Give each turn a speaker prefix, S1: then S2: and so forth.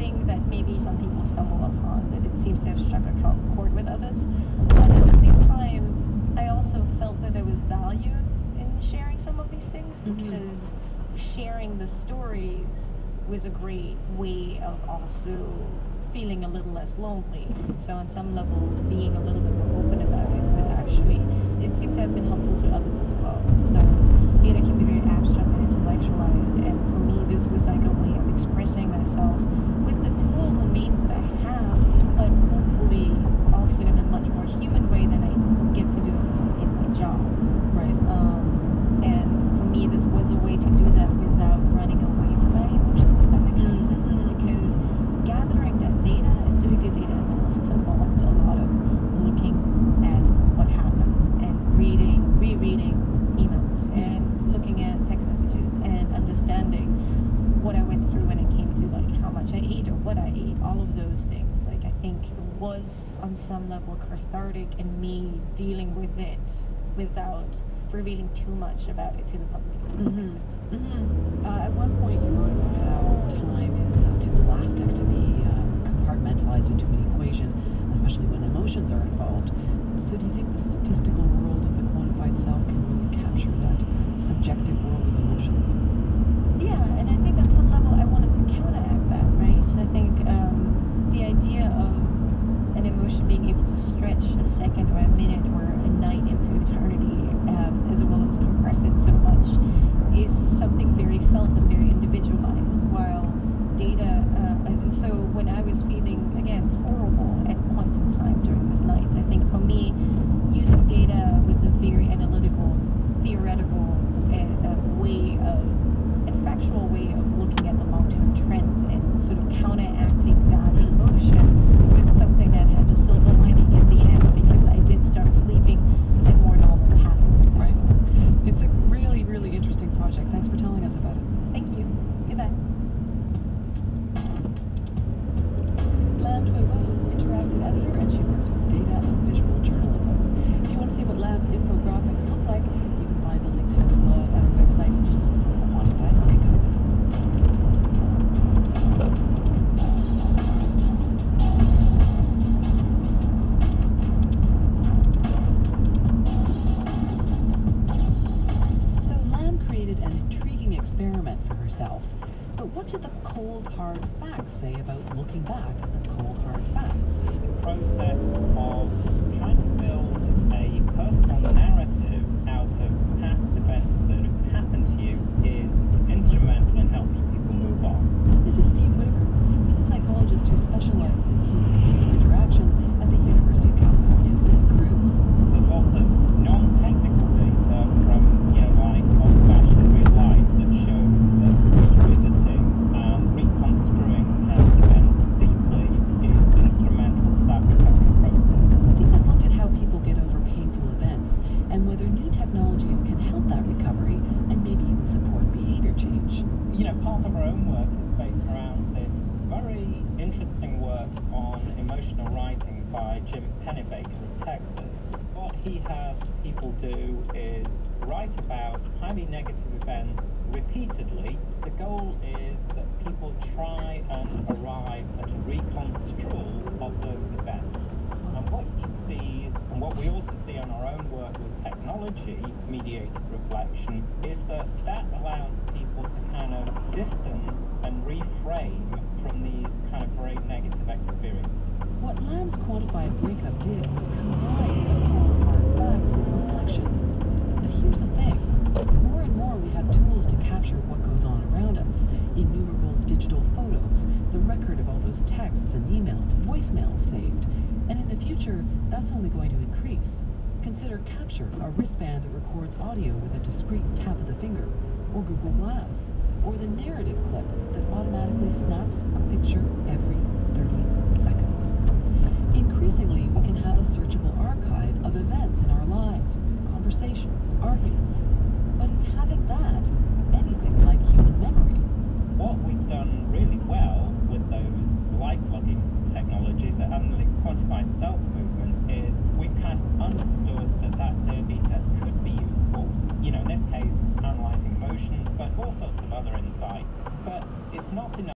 S1: think that maybe some people stumble upon, but it seems to have struck a chord with others. But at the same time, I also felt that there was value in sharing some of these things, because sharing the stories was a great way of also feeling a little less lonely. So on some level, being a little bit more open about it was actually, it seemed to have been helpful to others as well. So data can be very abstract and intellectualized, and for me this was like a way of expressing myself with the tools and means that I have, but hopefully also in a much more human way than I get to do in my job.
S2: Right.
S1: And for me this was a way to do that without running away from my emotions, if that makes any sense, because gathering that data and doing the data analysis involved a lot of looking at what happened and rereading emails and looking at text messages and understanding what I went through when it came to like how much I ate or what I ate, all of those things. Like I think was on some level cathartic in me dealing with it without revealing too much about it to the public. If that makes sense.
S2: At one point you wrote about how time is too elastic to be compartmentalized into an equation, especially when emotions are involved. So do you think the statistical world of the quantified self can really capture that subjective world of emotions?
S1: Yeah, and I think on some level I wanted to counteract that, right? I think the idea of an emotion being able to stretch a second or a minute or a night into eternity, as well as compress it so much, is something very felt and very individualized, while data, and so when I was feeling, again, horrible at points in time during those nights, I think for me, using data was a very analytical, theoretical way of, and factual way of looking at the long-term trends and sort of counteracting that emotion with something that has a silver lining in the end, because I did start sleeping at more normal patterns.
S2: Right. It's a really, really interesting project. Thanks for telling us about it.
S1: Thank you. Goodbye.
S2: Lam Tuebo is an interactive editor, and she works with data and visual journalism. If you want to see what Lam's infographics look like, you can find the link to her blog at our website. Just look for Quantified Breakup. So Lam created an intriguing experiment for herself. But what did the cold, hard facts say about looking back at the cold, hard facts?
S3: The process of trying to build a personal narrative out of past events that have happened to you is instrumental in helping people move on.
S2: This is Steve Whitaker. He's a psychologist who specializes in human-computer interaction at the University of California, Santa Cruz.
S3: There's a lot of non-technical data from, like old-fashioned real life that shows that revisiting and reconstruing past events deeply is instrumental to that recovery process.
S2: Steve has looked at how people get over painful events and whether new technologies can help that recovery and maybe even support behavior change.
S3: Part of our own work is based around this very interesting work on emotional writing by Jim Pennebaker of Texas. What he has people do is write about highly negative events repeatedly. The goal is that people try and arrive at a reconstrual of those events. And what he sees, and what we also see on our own work with technology-mediated reflection, is that allows people to kind of distance and reframe from these kind of very negative experiences.
S2: What Lam's quantified breakup did was combine the cold, hard facts with reflection. But here's the thing. More and more we have tools to capture what goes on around us. Innumerable digital photos, the record of all those texts and emails, voicemails saved. And in the future, that's only going to increase. Consider Capture, a wristband that records audio with a discrete tap of the finger, or Google Glass, or the narrative clip that automatically snaps a picture every 30 seconds. Increasingly, we can have a searchable archive of events in our lives, conversations, arguments. But is having that anything like human memory?
S3: What we've done really well with those life-logging technologies and the quantified self movement is we've kind of understood that data could be useful, in this case, analyzing emotions, but all sorts of other insights. But it's not enough.